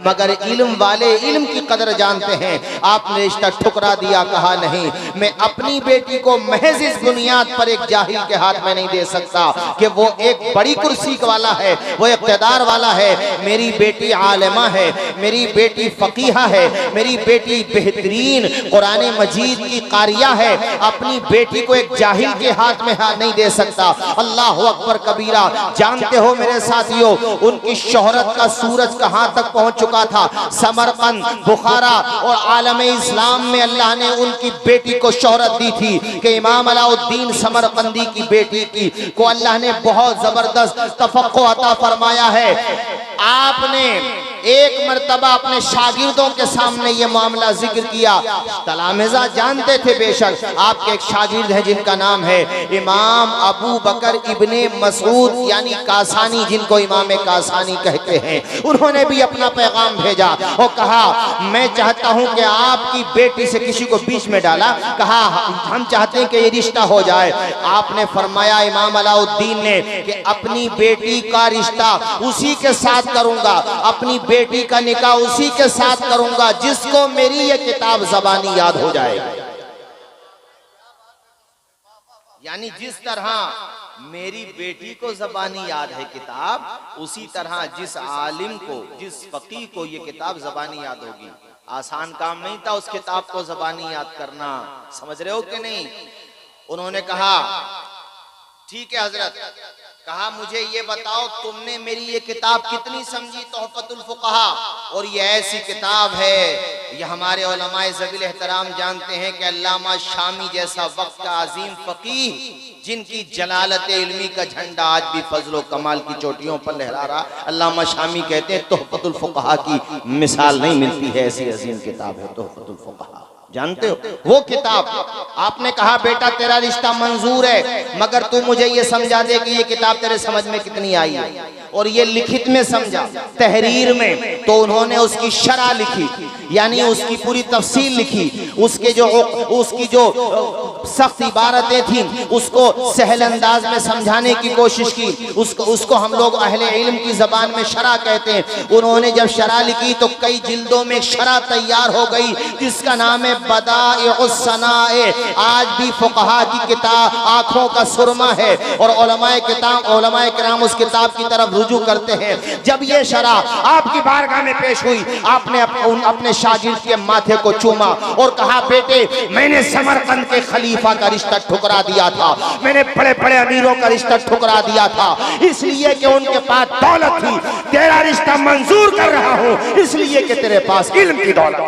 मगर इल्म वाले इल्म की कदर जानते हैं। आपने रिश्ता ठुकरा दिया, कहा नहीं, मैं अपनी बेटी को महज इस बुनियाद पर एक जाहिल के हाथ में नहीं दे सकता कि वो एक बड़ी कुर्सी वाला है, वो इक़्तिदार वाला है। मेरी बेटी आलिमा है, मेरी बेटी फकीहा है, मेरी बेटी बेहतरीन कुरान मजीद की कारिया है। अपनी बेटी को एक जाहिल के हाथ में नहीं दे सकता। अल्लाह अकबर कबीरा। जानते हो मेरे साथियों, उनकी शोहरत का सूरज कहां तक पहुंच चुका था? समरकंद, बुखारा और आलम इस्लाम में अल्लाह ने उनकी बेटी को शोहरत दी थी कि इमाम अलाउद्दीन समरकंदी की बेटी की को अल्लाह ने बहुत जबरदस्त तफक्को अता फरमाया है। आपने एक मर्तबा अपने शागिर्दों के सामने ये मामला जिक्र किया। तलामिज़ा जानते थे बेशक, आपके एक शागिर्द हैं जिनका नाम है इमाम अबू बकर इब्ने मसूद यानी कासानी, जिनको इमाम कासानी कहते हैं। उन्होंने भी अपना पैगाम भेजा और कहा मैं चाहता हूं कि आपकी बेटी से किसी को बीच में डाला, कहा हम चाहते हैं कि ये रिश्ता हो जाए। आपने फरमाया इमाम अलाउद्दीन ने कि अपनी बेटी का रिश्ता उसी के साथ करूंगा, अपनी बेटी का निकाह उसी के साथ करूंगा जिसको मेरी ये किताब ज़बानी याद हो जाएगी। यानी जिस तरह मेरी बेटी को ज़बानी याद है किताब, उसी तरह जिस आलिम को, जिस फकीह को ये किताब ज़बानी याद होगी। आसान काम नहीं था उस किताब को ज़बानी याद करना, समझ रहे हो कि नहीं? उन्होंने कहा ठीक है हजरत, कहा मुझे ये बताओ तुमने मेरी ये किताब कितनी समझी, तोहफतुल फुक़हा। और ये ऐसी किताब है, ये हमारे उलमाए ज़वील एहतराम जानते हैं कि अल्लामा शामी जैसा वक्त का अजीम फ़कीह, जिनकी जलालत इल्मी का झंडा आज भी फजलो कमाल की चोटियों पर लहरा रहा, अल्लामा शामी कहते हैं तोहफतुल फुक़हा की मिसाल नहीं मिलती है, ऐसी अजीम किताब है तोहफतुल फुक़हा। जानते हो वो किताब? आपने कहा बेटा तेरा रिश्ता मंजूर है, मगर तू मुझे ये समझा दे कि ये किताब तेरे समझ में कितनी आई है। और ये लिखित में समझा, तहरीर में तो उन्होंने उसकी शरह लिखी, यानी उसकी पूरी तफसील लिखी, उसकी जो सख्त इबारतें थी उसको सहल अंदाज में समझाने की कोशिश की। उसको हम लोग अहले इल्म की जबान में शरह कहते हैं। उन्होंने जब शरह लिखी तो कई जिल्दों में शरह तैयार हो गई जिसका नाम है बदाइउस सनाए। आज भी फुक़हा की किताब आंखों का सुरमा है और उलमाए किराम उस किताब की तरफ रुजू करते हैं। जब ये शरह आपकी बारगाह में पेश हुई, आपने अपने शागिर्द के माथे को चूमा और कहा बेटे मैंने समरकंद के खलीफा का रिश्ता ठुकरा दिया था, मैंने बड़े बड़े अमीरों का रिश्ता ठुकरा दिया था, इसलिए कि उनके पास दौलत थी। तेरा रिश्ता मंजूर कर रहा हूं इसलिए कि तेरे पास इल्म की दौलत।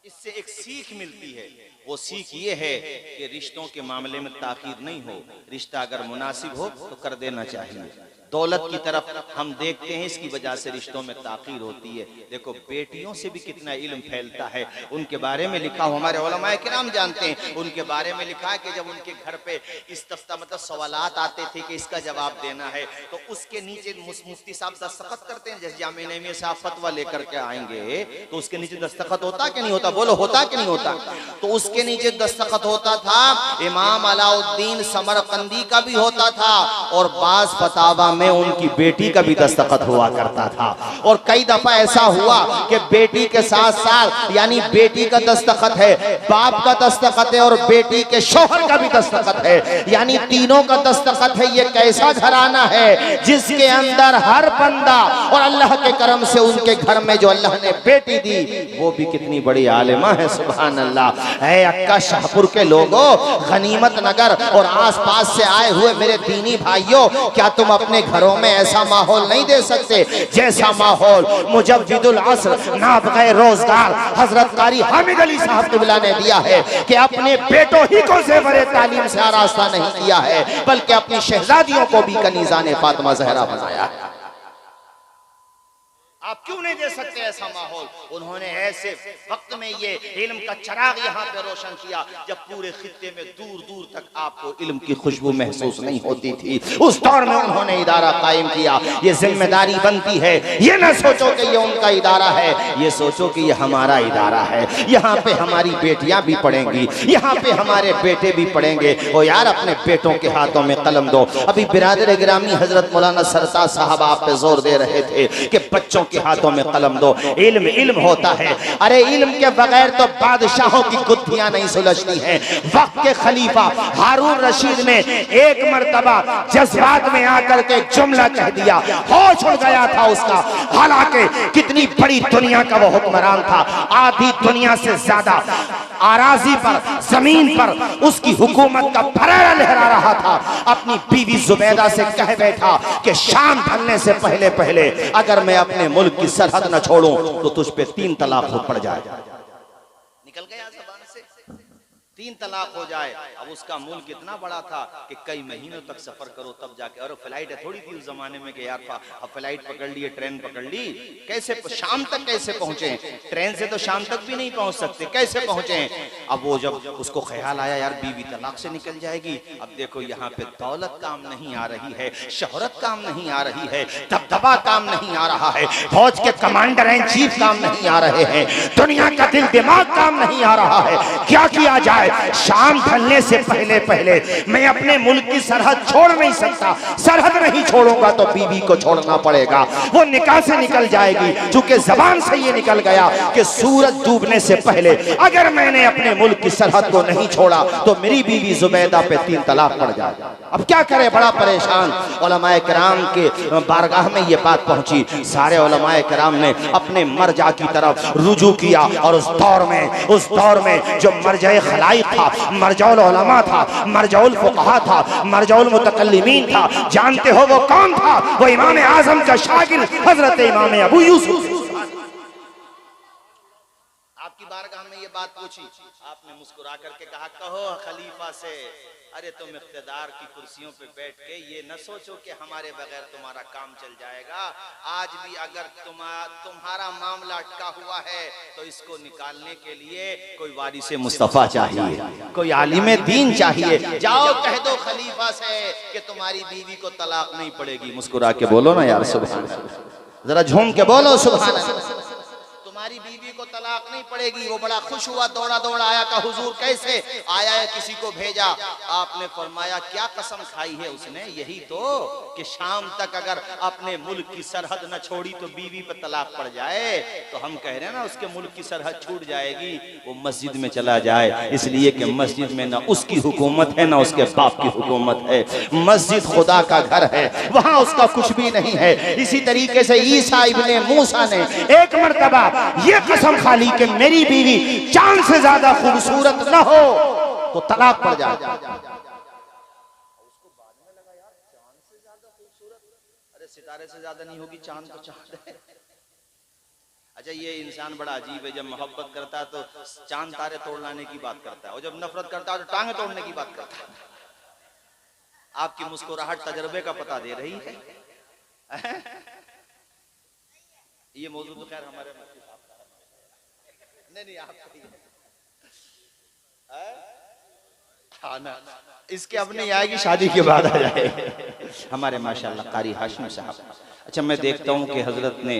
इससे एक सीख मिलती है, वो सीख ये है कि रिश्तों के मामले में ताखीर नहीं हो, रिश्ता अगर मुनासिब हो तो कर देना चाहिए। दौलत की तरफ हम देखते हैं, इसकी वजह से रिश्तों में ताखीर होती है। देखो बेटियों से भी कितना इल्म फैलता है, उनके बारे में लिखा, हमारे उलमाए किराम जानते हैं, उनके बारे में लिखा है कि जब उनके घर पे इस्तफ्ता मतलब सवालात आते थे कि इसका जवाब देना है, तो उसके नीचे मुफ्ती साहब दस्तखत करते हैं। जैसे जामिया नईमिया से आप फतवा लेकर के आएंगे तो उसके नीचे दस्तखत होता कि नहीं होता? बोलो होता कि नहीं होता? तो उसके नीचे दस्तखत होता था, इमाम अलाउद्दीन समरकंदी का भी होता था और बाज़ फतावा में उनकी बेटी का भी दस्तखत हुआ करता था। और कई दफा ऐसा हुआ कि बेटी के साथ साथ यानी बेटी का दस्तखत है, बाप का दस्तखत है और बेटी के शौहर का भी दस्तखत है, यानी तीनों का दस्तखत है। ये कैसा घराना है जिसके अंदर हर बंदा, और अल्लाह के करम से उनके घर में जो अल्लाह ने बेटी दी वो भी कितनी बड़ी आलिमा है, सुभान अल्लाह। है अक्का शाहपुर के लोगों, गनीमत नगर और आसपास से आए हुए मेरे दीनी भाइयों, क्या तुम अपने घरों में ऐसा माहौल नहीं दे सकते जैसा माहौल मुजद्दिदुल असर नाबग़े रोजगार हजरत कारी हामिद अली साहब क़िबला ने दिया है कि अपने बेटों ही को ज़ेवर तालीम से आरास्ता नहीं किया है, बल्कि अपनी शहजादियों को भी कनीज़ाने फातिमा ज़हरा बनाया है। आप क्यों नहीं दे सकते ऐसा माहौल? उन्होंने ऐसे वक्त में ये इल्म का चिराग यहाँ पे रोशन किया जब पूरे खित्ते में दूर दूर तक आपको इल्म की खुशबू महसूस नहीं होती थी। उस दौर में उन्होंने इदारा कायम किया। ये जिम्मेदारी बनती है, ये ना सोचो कि ये उनका इदारा है, ये सोचो कि ये हमारा इदारा है। यहाँ पे हमारी बेटियां भी पढ़ेंगी, यहाँ पे हमारे बेटे भी पढ़ेंगे। ओ यार, अपने बेटों के हाथों में कलम दो। अभी बिरादर गिरामी हजरत मौलाना सरताज साहब आप पे जोर दे रहे थे कि बच्चों के हाथों में कलम दो। इल्म इल्म होता है। अरे इल्म के बगैर तो बादशाहों की गुत्थियां नहीं सुलझती हैं। वक्त के खलीफा हारून रशीद ने एक मर्तबा जज्बात में आकर के जुमला कह दिया, होश उड़ गया था उसका। हालांकि कितनी बड़ी दुनिया का वो हुक्मरान था, आधी दुनिया से ज्यादा आराजी पर, जमीन पर उसकी हुकूमत का फरारा लहरा रहा था। अपनी बीवी जुबैदा से कह बैठा कि शाम ढलने से पहले पहले अगर मैं अपने मुल्क की सरहद न छोड़ूं तो तुझ पे 3 तलाक हो पड़ जाए। निकल गया ज़बान से, 3 तलाक हो जाए। अब उसका मुल्क इतना बड़ा था कि कई महीनों तक सफर करो तब जाके, और फ्लाइट थोड़ी थी उस जमाने में कि यार अब फ्लाइट पकड़ लिए, ट्रेन पकड़ ली, कैसे शाम तक कैसे पहुंचे? ट्रेन से तो शाम तक भी नहीं पहुंच सकते, कैसे पहुंचे? अब वो जब उसको ख्याल आया यार बीवी तलाक से निकल जाएगी, अब देखो यहाँ पे दौलत काम नहीं आ रही है, शोहरत काम नहीं आ रही है, दबदबा काम नहीं आ रहा है, फौज के कमांडर इन चीफ काम नहीं आ रहे हैं, दुनिया का दिल दिमाग काम नहीं आ रहा है, क्या किया जाए? शाम ढलने से पहले पहले मैं अपने मुल्क की सरहद छोड़ नहीं सकता, सरहद नहीं छोड़ूंगा तो बीवी को छोड़ना पड़ेगा, वो निकाह से निकल जाएगी। चूंकि जबान से ये निकल गया कि सूरज डूबने से पहले अगर मैंने अपने मुल्क की सरहद को नहीं छोड़ा तो मेरी बीवी जुबैदा पे 3 तलाक पड़ जाए। अब क्या करे, बड़ा परेशान। उलमाए किराम के बारगाह में ये बात पहुंची, सारे उलमाए किराम ने अपने मरजा की तरफ रुजू किया, और उस दौर में जो मरजा खलाई था, मरजौल उलमा था, मरजौल फुक़हा था, मरजौल मुतकल्लिमीन था। जानते हो वो कौन था? वो इमाम आजम का शागिर्द हजरत इमाम अबू यूसुफ। आपकी बारगाह में ये बात पूछी, आपने मुस्कुरा करके कहा, कहो खलीफा से, अरे तुम इख्तिदार की कुर्सियों पे बैठ के ये न सोचो कि हमारे बगैर तुम्हारा काम चल जाएगा। आज भी अगर तुम्हारा मामला अटका हुआ है तो इसको निकालने के लिए कोई वारिसे मुस्तफा चाहिए, कोई आलिम दीन चाहिए। जाओ कह दो खलीफा से कि तुम्हारी बीवी को तलाक नहीं पड़ेगी। मुस्कुरा के बोलो ना यार सुभान अल्लाह, जरा झूम के बोलो सुभान अल्लाह। तुम्हारी बीवी को तलाक नहीं पड़ेगी। वो बड़ा खुश हुआ, दौड़ा दौड़ा आया, का हुजूर कैसे आया है? किसी को भेजा। आपने फरमाया क्या कसम खाई है उसने? यही तो कि शाम तक अगर अपने मुल्क की सरहद न छोड़ी तो बीवी पर तलाक पड़ जाए। तो हम कह रहे हैं ना उसके मुल्क की सरहद छूट जाएगी, वो मस्जिद में चला जाए, इसलिए कि मस्जिद में ना उसकी हुकूमत है ना उसके बाप की हुकूमत है। मस्जिद खुदा का घर है, वहां उसका कुछ भी नहीं है। इसी तरीके से ईसा इब्ने मूसा ने एक मर्तबा ये कसम खा ली कि मेरी बीवी चांद से ज्यादा खूबसूरत न हो तो तलाक पड़ जाए। उसको बाद में लगा यार चांद से ज्यादा खूबसूरत, अरे सितारे से ज्यादा नहीं होगी, चांद तो चांद है। अच्छा ये इंसान बड़ा अजीब है, जब मोहब्बत करता है तो चांद तारे तोड़ लाने की बात करता है, और जब नफरत करता है तो टांगे तोड़ने की बात करता है। आपकी मुस्कुराहट तजर्बे का पता दे रही है। ये मौजूद तो खैर हमारे नहीं आप ना, इसके अब नहीं आएगी, शादी के बाद आ जाए। हमारे माशाल्लाह कारी हाशिम साहब। अच्छा मैं देखता हूँ कि हजरत ने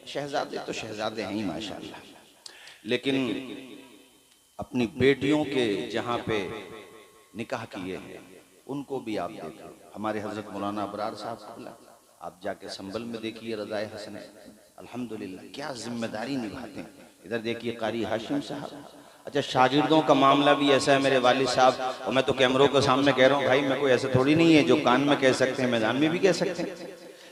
शहजादे तो शहजादे हैं ही माशाल्लाह, लेकिन अपनी बेटियों के जहाँ पे निकाह किए हैं उनको भी आप देखो। हमारे हजरत मौलाना अबरार साहब आप जाके संभल में देखिए, रज़ाए हसन अल्हम्दुलिल्लाह क्या जिम्मेदारी निभाते हैं। इधर देखिए कारी हाशिम साहब। अच्छा शागिर्दों का मामला भी ऐसा है मेरे वालिद साहब, और मैं तो कैमरों के सामने कह रहा हूँ भाई, मैं कोई ऐसा थोड़ी नहीं है जो कान में कह सकते हैं मैदान में भी कह सकते हैं।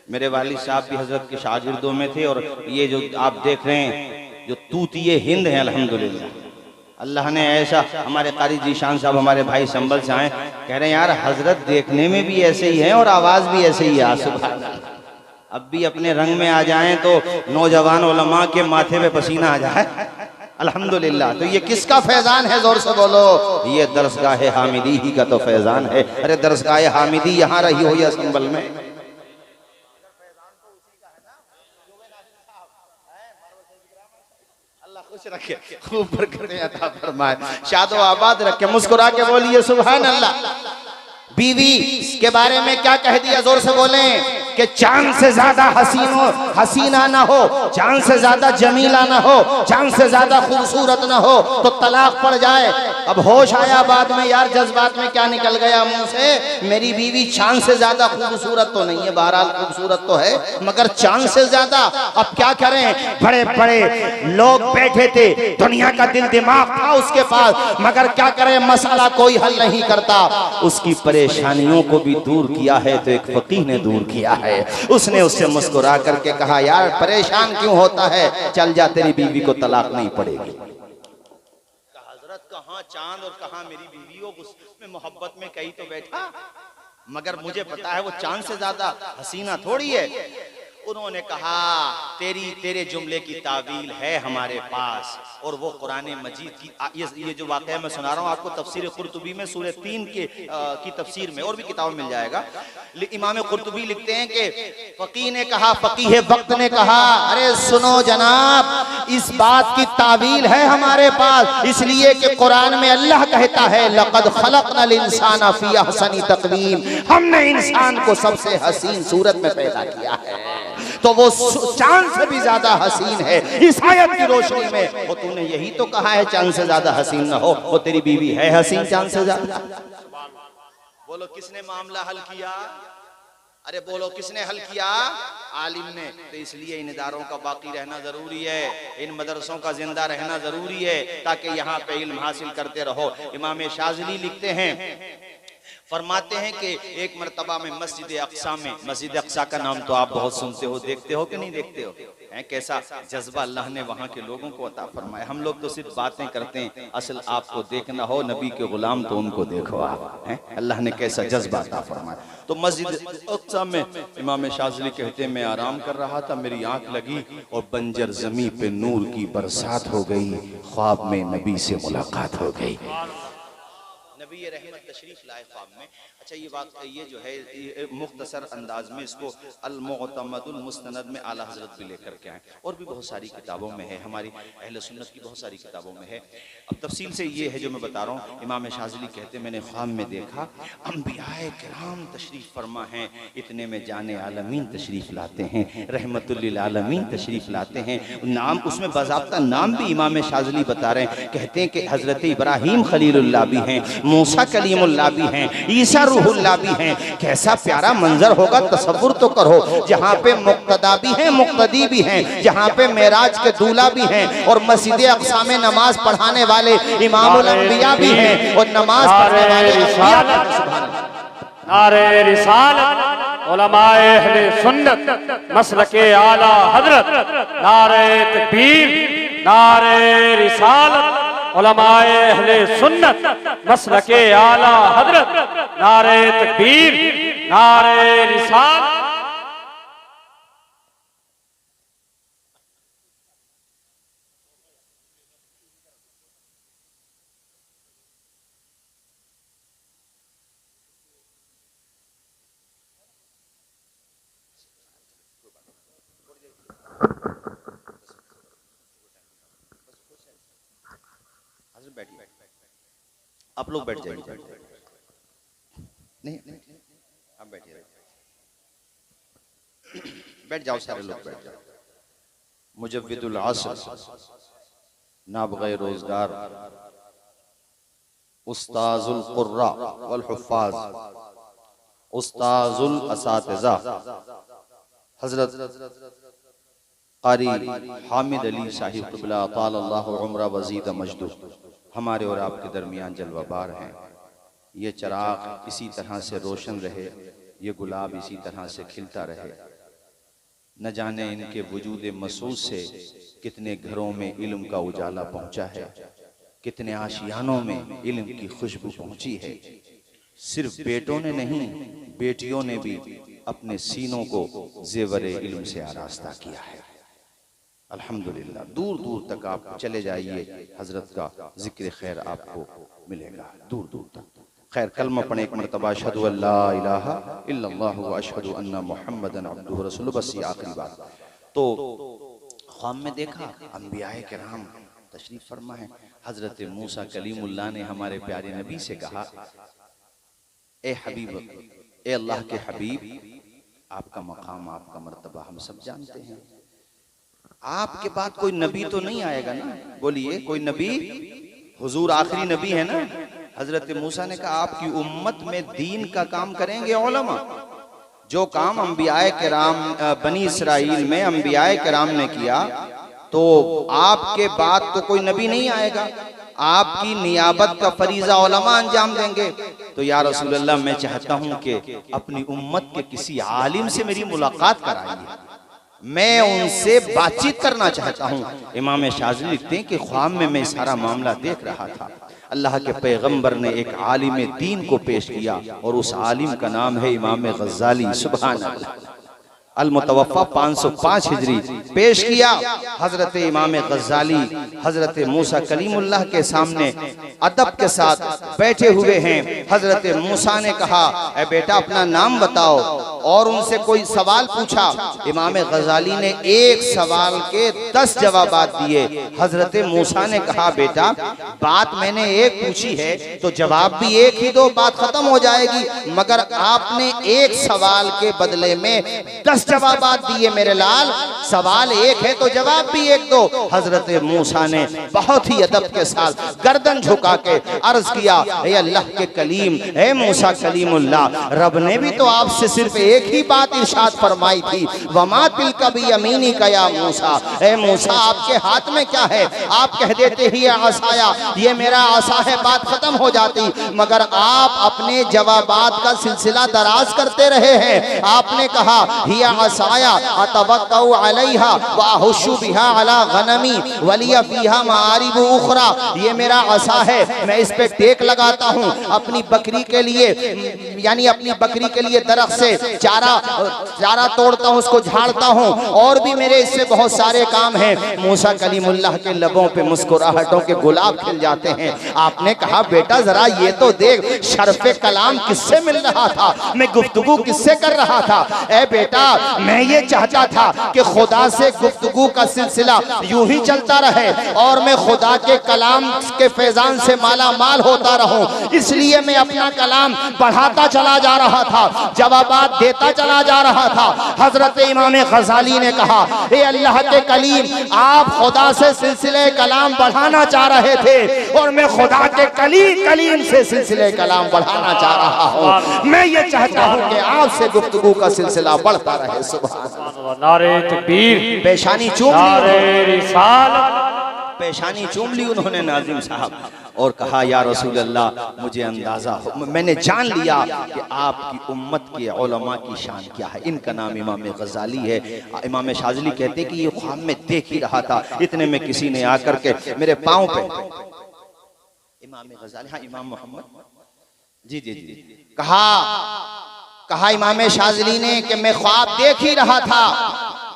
मेरे वालिद साहब भी हजरत के शागिर्दों में थे, और ये जो आप देख रहे हैं जो तूतिए हिंद हैं अल्हम्दुलिल्लाह, अल्लाह ने ऐसा, हमारे कारी जीशान साहब हमारे भाई संभल से आए, कह रहे हैं यार हजरत देखने में भी ऐसे ही हैं और आवाज भी ऐसे ही है। सुभान अल्लाह, अब भी अपने रंग में आ जाएं तो नौजवान उलमा के माथे पे पसीना आ जाए अल्हम्दुलिल्लाह। तो ये किसका फैजान है? जोर से बोलो। ये दरसगाह हामिदी ही का तो फैजान है। अरे दरसगाह हामिदी यहाँ रही हो या संभल में, अल्लाह खुश रखे, खूब बरकतें अता फरमाए, शादो आबाद रखे। मुस्कुरा के बोलिए सुभान अल्लाह। बीवी के बारे में क्या कह दिया, जोर से बोलें कि चांद से ज्यादा हसीना ना हो, चांद से ज्यादा जमीला ना हो, चांद से ज्यादा खूबसूरत ना हो तो तलाक पड़ जाए। अब होश आया बाद में, यार जज्बात में क्या निकल गया मुंह से, मेरी बीवी चांद से ज्यादा खूबसूरत तो नहीं है, बहरहाल खूबसूरत तो है मगर चांद से ज्यादा। अब क्या करें, बड़े बड़े लोग बैठे थे, दुनिया का दिल दिमाग था उसके पास, मगर क्या करें, मसला कोई हल नहीं करता। उसकी परेशानियों को भी दूर किया है तो एक फकीह ने दूर किया है। उसने उससे मुस्कुरा करके कहा, यार परेशान क्यों होता है, चल जा, तेरी बीवी को तलाक नहीं पड़ेगी। हजरत कहाँ चांद और कहाँ मेरी बीवी हो, उसमें मोहब्बत में कहीं तो बैठा, मगर मुझे पता है वो चांद से ज्यादा हसीना थोड़ी है। उन्होंने कहा, तेरे जुमले की तावील है हमारे पास, और वो कुरान मजीद की ये जो वाक़या मैं सुना रहा हूँ आपको, तफसीर कुर्तुबी में सूरह 3 की तफसीर में, और भी किताबों में मिल जाएगा। इमाम कुर्तुबी लिखते हैं कि फकीह ने कहा, फकीह वक्त ने कहा, अरे सुनो जनाब, इस बात की तावील है हमारे पास, इसलिए कि कुरान में अल्लाह कहता है, लक़द खलक़नल इंसाना फी अहसनी तक़वीम, हमने इंसान को सबसे हसीन सूरत में पैदा किया है, तो वो चांद से भी ज्यादा हसीन है। इस आयत की रोशनी में वो तूने यही तो कहा है चांद से ज्यादा हसीन ना हो, वो तेरी बीवी है हसीन चांद से ज्यादा। बोलो किसने मामला हल किया, अरे बोलो किसने हल किया, आलिम ने। तो इसलिए इन इदारों का बाकी रहना जरूरी है, इन मदरसों का जिंदा रहना जरूरी है, ताकि यहाँ पे इल्म हासिल करते रहो। इमाम शाज़िली लिखते हैं, फरमाते हैं कि एक मरतबा में मस्जिद अक्सा में, मस्जिद अक्सा का नाम तो आप बहुत सुनते हो, देखते हो कि नहीं देखते हो, हैं कैसा जज्बा अल्लाह ने वहाँ के लोगों को अता फरमाया। हम लोग तो सिर्फ बातें करते हैं, असल आपको देखना हो नबी के गुलाम तो उनको देखो आप, हैं अल्लाह ने कैसा जज्बा अता फरमाया। तो मस्जिद अक्सा में इमाम शाज़िली कहते हैं, मैं आराम कर रहा था, मेरी आंख लगी और बंजर जमी पे नूर की बरसात हो गई, ख्वाब में नबी से मुलाकात हो गई, नबी रहमत तशरीफ लाए ख्वाब में। अच्छा ये बात, ये जो है मुख्तसर अंदाज में इसको अल-मुअतमदुल मुस्तनद में आला हजरत भी लेकर के आए, और भी बहुत सारी किताबों में है, हमारी अहले सुन्नत की बहुत सारी किताबों में है। अब तफसील से ये है जो मैं बता रहा हूँ। इमाम शाज़िली कहते हैं, मैंने ख्वाब में देखा अंबियाए किराम तशरीफ फरमा हैं, इतने में जाने आलमीन तशरीफ लाते हैं, रहमतुल लिल आलमीन तशरीफ लाते हैं। नाम उसमें बाज़ाब्ता नाम भी इमाम शाज़िली बता रहे हैं, कहते हैं कि हजरत इब्राहीम खलीलुल्लाह भी हैं, मूसा कलीमुल्लाह भी हैं, ईसा रूहुल्लाह भी हैं। कैसा प्यारा मंजर होगा, तसव्वुर तो करो, जहाँ पे मुक्तदा भी हैं, मुक्तदी भी हैं, जहाँ पे मेराज के दूल्हा भी हैं, और मस्जिद अक्सा में नमाज पढ़ाने वाले इमामुल अंबिया भी हैं, और नमाज पढ़ने वाले अंबिया भी हैं। सुभान अल्लाह। नारे रिसालत, उलमाए अहले सुन्नत, मसलके आला हजरत, नारे तकबीर, नारे रिसालत, उलमाए अहले सुन्नत, मसलके आला हजरत, नारे तकबीर, नारे रिसालत। आप लोग बैठ जाइए, नहीं आप बैठिए, बैठ जाओ, सारे लोग बैठ जाओ। मुजव्विदुल असर, नाबग़े रोजगार, उस्ताजुल कुर्रा वल हुफ़्फ़ाज़, उस्ताजुल असातिज़ा, हजरत क़ारी हामिद अली साहिब क़िबला तालल्लाहु उम्रा वज़ीद मजदूर हमारे और आपके दरमियान जलवाबार हैं। ये चिराग इसी तरह से रोशन रहे, ये गुलाब इसी तरह से खिलता रहे। न जाने इनके वजूद मसूस से कितने घरों में इल्म का उजाला पहुंचा है, कितने आशियानों में इल्म की खुशबू पहुंची है। सिर्फ बेटों ने नहीं, बेटियों ने भी अपने सीनों को ज़ेवरे इल्म से आरास्ता किया है। अल्हम्दुलिल्लाह, दूर दूर तक आप चले जाइए, हजरत का जिक्र खैर आपको मिलेगा दूर दूर तक। खैर कलमा पढ़े एक मरतबा, अशहदु अल्ला इलाहा इल्लल्लाहु व अशहदु अन्ना मुहम्मदन अब्दुहु रसूलुहु, बस ये आखिरी बात। तो ख्वाब में देखा अंबियाए किराम तशरीफ फरमा है। हजरत मूसा कलीमुल्लाह ने हमारे प्यारे नबी से कहा, ए हबीब, ए अल्लाह के हबीब, आपका मकाम, आपका मर्तबा हम सब जानते हैं, आपके बाद कोई नबी तो नहीं आएगा ना? बोलिए, कोई नबी? हुजूर आखिरी नबी है ना? हजरत मूसा ने कहा, आपकी उम्मत में दीन का काम करेंगे उलमा। जो काम अंबियाए किराम बनी इसराइल में अंबियाए किराम ने किया, तो आपके बाद तो कोई नबी नहीं आएगा, आपकी नियाबत का फरीजा उलमा अंजाम देंगे। तो या रसूल अल्लाह, मैं चाहता हूं कि अपनी उम्मत के किसी आलिम से मेरी मुलाकात कराइए, मैं उनसे बातचीत करना चाहता हूं। इमाम शाज़िली लिखते हैं कि ख्वाब में मैं सारा मामला देख रहा था। अल्लाह के पैगंबर ने एक आलिम दीन को पेश किया और उस आलिम का नाम है इमाम गज़ाली। सुभान अल्लाह। अल मुतवफ़्फ़ा 505 हिजरी पेश किया। हजरत इमाम गज़ाली हजरत मूसा कलीमुल्लाह के सामने अदब के साथ बैठे हुए हैं। हजरत मूसा ने कहा, ए बेटा अपना नाम बताओ, और उनसे कोई सवाल पूछा। इमाम गज़ाली ने एक सवाल के 10 जवाबात दिए। हजरत मूसा ने कहा, बेटा बात मैंने एक पूछी है तो जवाब भी एक ही दो, बात खत्म हो जाएगी, मगर आपने एक सवाल के बदले में 10 जवाबात दिए मेरे लाल, सवाल एक है तो जवाब भी एक दो। हजरत मूसा ने बहुत ही अदब के साथ गर्दन झुका के अर्ज किया, ए अल्लाह के कलीम, ए मूसा कलीमुल्लाह, रब ने भी तो आपसे सिर्फ एक ही बात इरशाद फरमाई थी, वमा तिलका बियमीनी का या मूसा, ए मूसा आपके हाथ में क्या है? आप कह देते ही आसाया, ये मेरा आसा है, बात खत्म हो जाती, मगर आप अपने जवाबात का सिलसिला दराज करते रहे हैं। आपने कहा, हिया आसाया अतवक्कउ अलैहा व अहुशु बिहा अला गनमी वलिया फीहा मारिब उखरा, ये मेरा आसा है, मैं इस पे टेक लगाता हूँ, अपनी बकरी के लिए, यानी अपनी बकरी के लिए दरख्त से चारा तोड़ता हूँ, उसको झाड़ता हूँ, और भी मेरे इससे बहुत सारे काम हैं। मूसा कलीमुल्लाह के लबों पे मुस्कुराहटों के गुलाब खिल जाते हैं। आपने कहा, बेटा जरा ये तो देख, शर्फे कलाम किससे मिल रहा था, मैं गुफ्तगू किससे कर रहा था? ए बेटा, मैं ये चाहता था कि खुदा से गुफ्तगू का सिलसिला यूं ही चलता रहे और मैं खुदा के कलाम के फैजान से माला माल होता रहूं, इसलिए मैं अपना कलाम बढ़ाता चला जा रहा था, जवाबात देता चला जा रहा था। हजरत इमाम गज़ाली ने कहा, ए अल्लाह के कलीम, आप खुदा से सिलसिले कलाम बढ़ाना चाह रहे थे और मैं खुदा के कलीम से सिलसिले कलाम बढ़ाना चाह रहा हूँ। मैं ये चाहता हूँ कि आपसे गुफ्तगू का सिलसिला बढ़ता रहे। सुभान अल्लाह। नारे तकबीर, पेशानी चूम नारे रिसालत, पेशानी चूम ली उन्होंने नाज़िम साहब और कहा, या रसूल अल्लाह, मुझे अंदाजा हो, मैंने जान लिया कि आपकी उम्मत के उलमा की शान क्या है। इनका नाम इमाम गज़ाली है। इमाम शाज़िली कहते कि ये ख्वाब में देख ही रहा था, इतने में किसी ने आकर के मेरे पांव पे, इमाम गज़ाली, हाँ इमाम मोहम्मद जी जी जी, कहा इमाम शाज़िली ने कि मैं ख्वाब देख ही रहा था,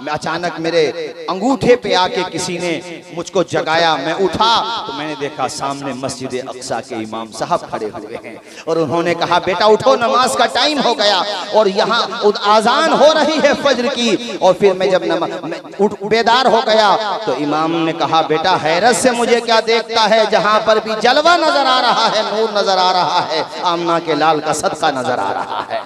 मैं अचानक मेरे अंगूठे पे आके किसी ने मुझको जगाया, मैं उठा तो मैंने देखा सामने मस्जिद अक्सा के इमाम साहब खड़े हुए हैं और उन्होंने कहा, बेटा उठो, नमाज का टाइम हो गया और यहाँ आजान हो रही है फज्र की। और फिर मैं जब बेदार हो गया तो इमाम ने कहा, बेटा हैरत से मुझे क्या देखता है, जहाँ पर भी जलवा नजर आ रहा है, नूर नजर आ रहा है, आमना के लाल का सदका नजर आ रहा है।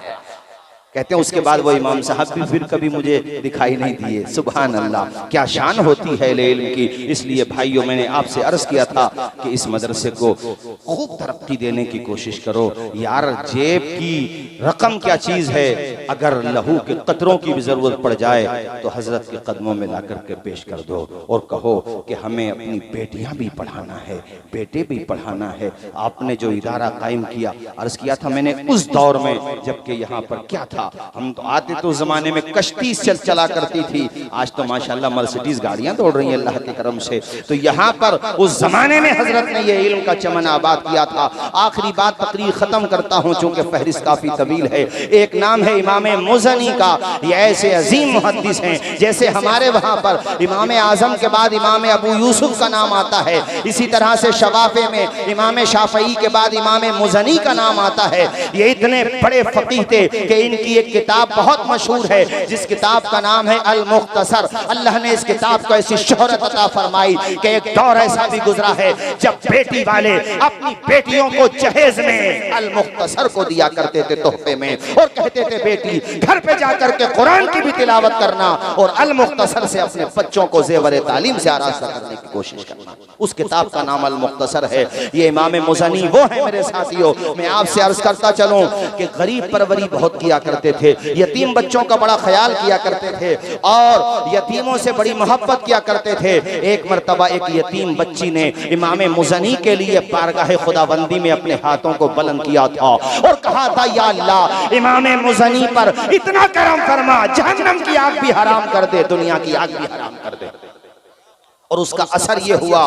कहते हैं उसके बाद वो इमाम साहब भी फिर कभी मुझे दिखाई नहीं दिए। सुभान अल्लाह, क्या शान होती है इल्म की। इसलिए भाइयों, मैंने आपसे अर्ज किया था कि इस मदरसे को खूब तरक्की देने की कोशिश करो यार। जेब की रकम क्या चीज है, अगर लहू के कतरों की भी जरूरत पड़ जाए तो हजरत के कदमों में ला करके पेश कर दो और कहो कि हमें अपनी बेटियां भी पढ़ाना है, बेटे भी पढ़ाना है। आपने जो इदारा कायम किया, अर्ज किया था मैंने, उस दौर में जबकि यहाँ पर क्या था, हम तो आते तो जमाने में कश्ती चला करती थी, आज तो माशाल्लाह मर्सिडीज गाड़ियां दौड़ रही हैं अल्लाह के करम से। तो यहाँ पर उस जमाने में हजरत ने ये इल्म का चमन आबाद किया था। आखिरी बात तकरीर खत्म करता हूँ चूंकि फहरिस्त काफी तवील है। एक नाम है इमाम मुज़नी का। ये ऐसे अजीम मुहद्दिस हैं, जैसे हमारे वहाँ पर इमाम आजम के बाद इमाम अबू यूसुफ का नाम आता है, इसी तरह से शवाफे में इमाम शाफई के बाद इमाम मुज़नी का नाम आता है। ये इतने बड़े फकीह थे कि इनकी की एक किताब बहुत मशहूर है जिस किताब का नाम है अल मुख्तसर। अल्लाह ने इस किताब को ऐसी शोहरत अता फरमाई कि एक दौर ऐसा भी गुजरा है जब बेटी वाले अपनी बेटियों को जहेज में अल मुख्तसर को दिया करते थे तोहफे में, और कहते थे बेटी घर पे जाकर के कुरान की भी तिलावत करना और अल मुख्तसर से अपने बच्चों को जेवर तालीम से आरास्ता करने की कोशिश करना। उस किताब का नाम अल मुख्तसर है। ये इमाम मुज़नी वो है मेरे साथियों। मैं आपसे अर्ज करता चलूं कि गरीब परवरी बहुत किया करते थे, यतीम बच्चों का बड़ा ख्याल किया करते थे और यतीमों से बड़ी मोहब्बत किया करते थे। एक मर्तबा एक यतीम बच्ची ने इमाम मुज़नी के लिए बारगाह खुदाबंदी में अपने हाथों को बुलंद किया था और कहा था, या अल्लाह इमाम मुज़नी पर इतना करम फरमा, जहन्नम की आग भी हराम कर दे, दुनिया की आग भी हराम कर दे। और उसका असर ये हुआ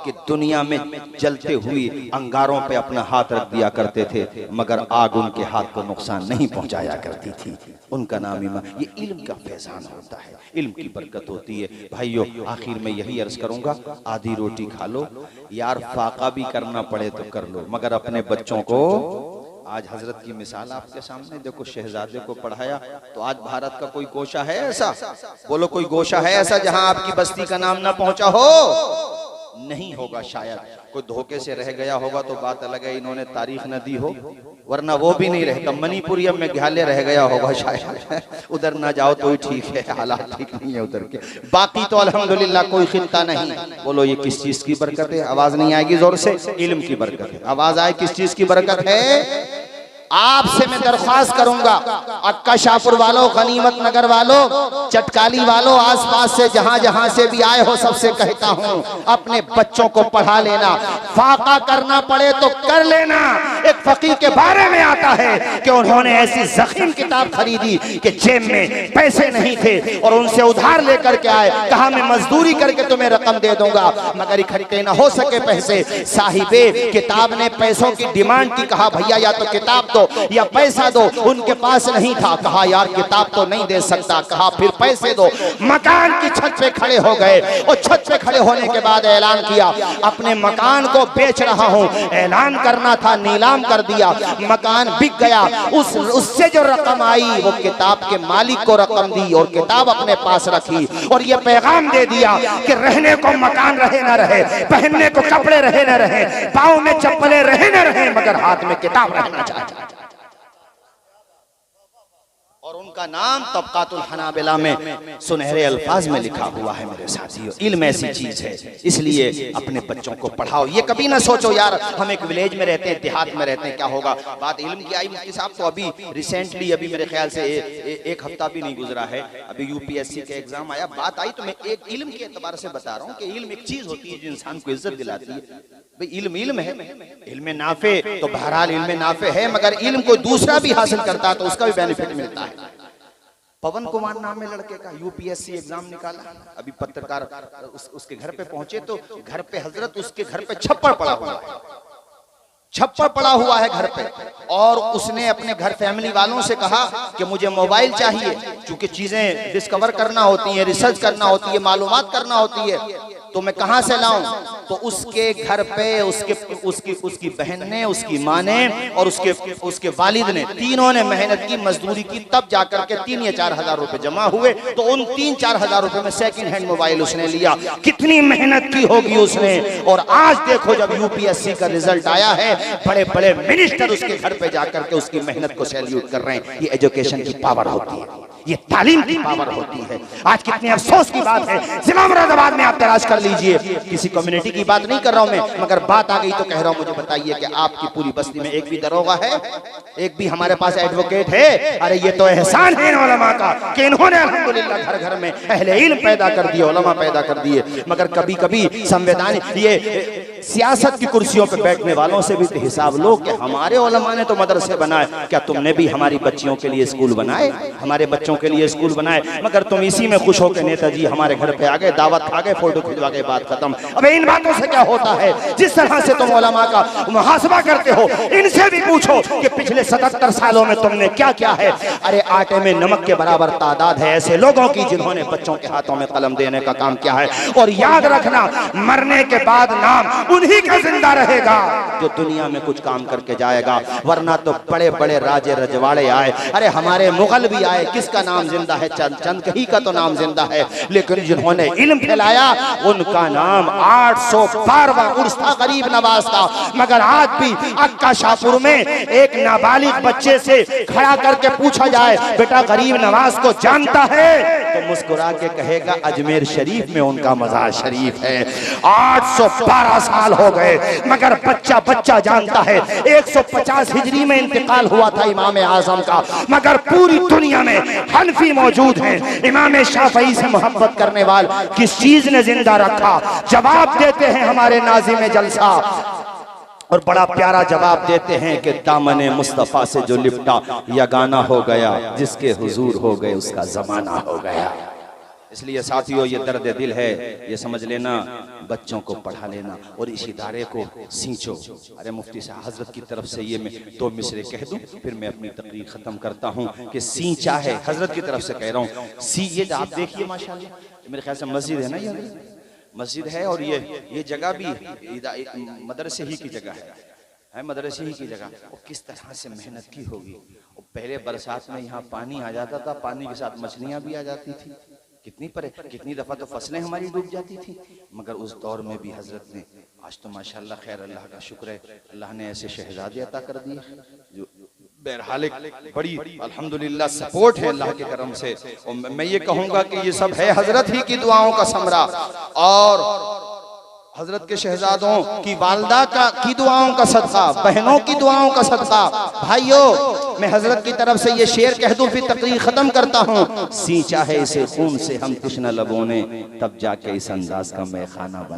कि दुनिया में जलते हुए अंगारों पे अपना हाथ रख दिया करते थे मगर आग उनके हाथ को नुकसान नहीं पहुंचाया करती थी। उनका नाम ये इल्म का फैजान होता है, इल्म की बरकत होती है। भाइयों, आखिर में यही अर्ज करूंगा, आधी रोटी खा लो यार, फाका भी करना पड़े तो कर लो, मगर अपने बच्चों को, आज हजरत की मिसाल आपके सामने देखो, शहजादे को पढ़ाया तो आज भारत का कोई गोशा है ऐसा, बोलो कोई गोशा है ऐसा जहां आपकी बस्ती का नाम ना पहुंचा हो? नहीं होगा, शायद कोई धोखे से रह गया होगा तो बात अलग है, इन्होंने तारीख न दी हो, वरना वो भी नहीं रहता। मणिपुर में घाले रह गया होगा शायद, उधर ना जाओ तो ही ठीक है, हालात ठीक नहीं है उधर के। बाकी तो अल्हम्दुलिल्लाह कोई खिलता नहीं। बोलो ये किस चीज की बरकत है? आवाज नहीं आएगी जोर से, इल्म की बरकत है। आवाज आए, किस चीज की बरकत है? आपसे मैं दरख्वास्त करूंगा, अक्का शाहपुर वालों, गनीमत नगर वालों, चटकाली वालों, आसपास से जहां जहां से भी आए हो, सबसे कहता हूं अपने बच्चों को पढ़ा लेना। फाका करना पड़े तो कर लेना। एक फकीह के बारे में आता है कि उन्होंने ऐसी ज़ख़ीम किताब खरीदी कि जेब में पैसे नहीं थे और उनसे उधार लेकर के आए, कहा मैं मजदूरी करके तुम्हें रकम दे दूंगा, मगर इकट्ठे ना हो सके पैसे। साहिबे किताब ने पैसों की डिमांड की, कहा भैया या तो किताब दो या पैसा दो। उनके पास नहीं था, कहा यार किताब तो नहीं दे सकता, कहा फिर पैसे दो। मकान की छत पे खड़े हो गए और छत पे खड़े होने के बाद ऐलान किया अपने मकान को बेच रहा हूं। ऐलान करना था, नीलाम कर दिया, मकान बिक गया। उससे जो रकम आई वो किताब के मालिक को रकम दी और किताब अपने पास रखी और ये पैगाम दे दिया कि रहने को मकान रहे न रहे, पहनने को कपड़े रहे न रहे, पाँव में चप्पलें रहे न रहे, मगर हाथ में किताब रहना चाहिए। और उनका नाम तबकातुल हनाबिला में सुनहरे अल्फाज में लिखा हुआ है। मेरे साथियों, इल्म ऐसी चीज है, इसलिए अपने बच्चों को पढ़ाओ। ये कभी ना सोचो यार हम एक विलेज में रहते हैं, देहात में रहते हैं, क्या होगा। बात इल्म की आई मुफ्ती साहब, तो अभी रिसेंटली, अभी मेरे ख्याल से एक हफ्ता भी नहीं गुजरा है, अभी यूपीएससी का एग्जाम आया, बात आई तो मैं एक इल्म के एतबार से बता रहा हूँ कि इल्म एक चीज होती है जो इंसान को इज्जत दिलाती है। भाई इल्म इल्म है, इल्म नाफे तो बहरहाल इल्म नाफे है, मगर इल्म को दूसरा भी हासिल करता है तो उसका भी बेनिफिट मिलता है। पवन कुमार नाम है लड़के का, यूपीएससी एग्जाम निकाला, अभी पत्रकार उसके घर पे पहुंचे तो घर पे हजरत उसके घर पे छप्पड़ पड़ा हुआ है, छप्पड़ पड़ा हुआ है घर पे। और उसने अपने घर फैमिली वालों से कहा कि मुझे मोबाइल चाहिए, क्योंकि चीजें डिस्कवर करना होती है, रिसर्च करना होती है, मालूमात करना होती है, तो मैं कहां से लाऊं। तो उसके घर पे उसकी बहन ने, उसकी माँ ने और उसके वालिद ने, तीनों ने मेहनत की, मजदूरी की, तब जाकर के 3 या 4 हजार रुपए जमा हुए। तो उन 3-4 हजार रुपए में सेकंड हैंड मोबाइल उसने लिया। कितनी मेहनत की होगी उसने। और आज देखो जब यूपीएससी का रिजल्ट आया है, बड़े बड़े मिनिस्टर उसके घर पे जाकर के उसकी मेहनत को सैल्यूट कर रहे हैं। ये एजुकेशन की पावर होती है, ये तालीम की पावर होती है। आज कितने अफसोस की बात है, जिला मुरादाबाद में आप तलाश कर लीजिए, किसी कम्युनिटी की बात नहीं कर रहा हूं मैं, मगर बात आ गई तो कह रहा हूं, मुझे बताइए कि आपकी पूरी बस्ती में एक भी दरोगा है, एक भी हमारे पास एडवोकेट है? अरे ये तो एहसान है उलमा का कि इन्होंने अल्हम्दुलिल्लाह घर घर में अहले इल्म पैदा कर दिए, उलमा पैदा कर दिए। मगर कभी कभी संवैधानिक ये सियासत की कुर्सियों पर बैठने वालों से भी हिसाब लो कि हमारे उलमा ने तो मदरसे बनाए, क्या तुमने भी हमारी बच्चियों के लिए स्कूल बनाए, हमारे बच्चों के लिए स्कूल बनाए? मगर तुम इसी में खुश हो के नेताजी हमारे घर पे आ गए, दावत खा गए, फोटो खिंचवा के, बात खत्म। अबे इन बातों से क्या होता है? जिस तरह से तुम उलमा का मुहासबा करते हो, इनसे भी पूछो कि पिछले 77 सालों में तुमने क्या किया है। अरे आटे में नमक के बराबर तादाद है ऐसे लोगों की जिन्होंने बच्चों के हाथों में कलम देने का काम किया है। और याद रखना, मरने के बाद नाम उन्हीं का जिंदा रहेगा जो दुनिया में कुछ काम करके जाएगा, वरना तो बड़े बड़े राजे रजवाड़े आए, अरे हमारे मुगल भी आए, किसका नाम जिंदा है? चंद कहीं का तो नाम जिंदा है, लेकिन जिन्होंने इल्म फैलाया उनका नाम 812वां उर्स था गरीब नवाज का। मगर आज भी अक्का शाहपुर में एक नाबालिग बच्चे से खड़ा करके पूछा जाए बेटा गरीब नवाज को जानता है, तो मुस्कुरा के कहेगा अजमेर शरीफ में उनका मजार शरीफ है। 812 साल हो गए मगर बच्चा बच्चा जानता है। 150 हिजरी में इंतकाल हुआ था इमाम आजम का, मगर पूरी दुनिया में हनफी मौजूद हैं। इमाम शाफई से मोहब्बत करने वाला किस चीज ने जिंदा रखा? जवाब देते हैं हमारे नाज़िम जलसा, और बड़ा प्यारा जवाब देते हैं कि दामने मुस्तफा से जो लिपटा यगाना हो गया, जिसके हुजूर हो गए उसका जमाना हो गया। इसलिए साथियों ये दर्द दिल है, ये समझ लेना, बच्चों को पढ़ा लेना और इस इदारे को सींचो। अरे मुफ्ती साहब हजरत की तरफ से ये मैं 2 मिसरे कह दूं, फिर मैं अपनी तकरीर खत्म करता हूं कि सींचा है, हजरत की तरफ से कह रहा हूं। ये आप देखिए माशाल्लाह, मेरे ख्याल से मस्जिद है ना, ये मस्जिद है और ये जगह भी मदरसे ही की जगह है, मदरसे ही की जगह। और किस तरह से मेहनत की होगी। पहले बरसात में यहाँ पानी आ जाता था, पानी के साथ मछलियां भी आ जाती थी, कितनी दफा तो फसलें हमारी डूब जाती थी, मगर उस दौर में भी हजरत ने, आज तो माशाल्लाह खैर अल्लाह का शुक्र है, अल्लाह ने ऐसे शहजादे अता कर दिए जो बहरहाल बड़ी अल्हम्दुलिल्लाह सपोर्ट है अल्लाह के करम से। और मैं ये कहूँगा कि ये सब है हजरत ही की दुआओं का समरा और हजरत के शहजादों की वालदा की दुआओं का सदका, बहनों की दुआओं का सदका। भाइयों मैं हजरत की तरफ से ये शेर कह दूं फिर तकरीर खत्म करता हूँ। सींचा है इसे खून से हम तृष्णा लबों ने, तब जाके इस अंदाज का मैं खाना बना।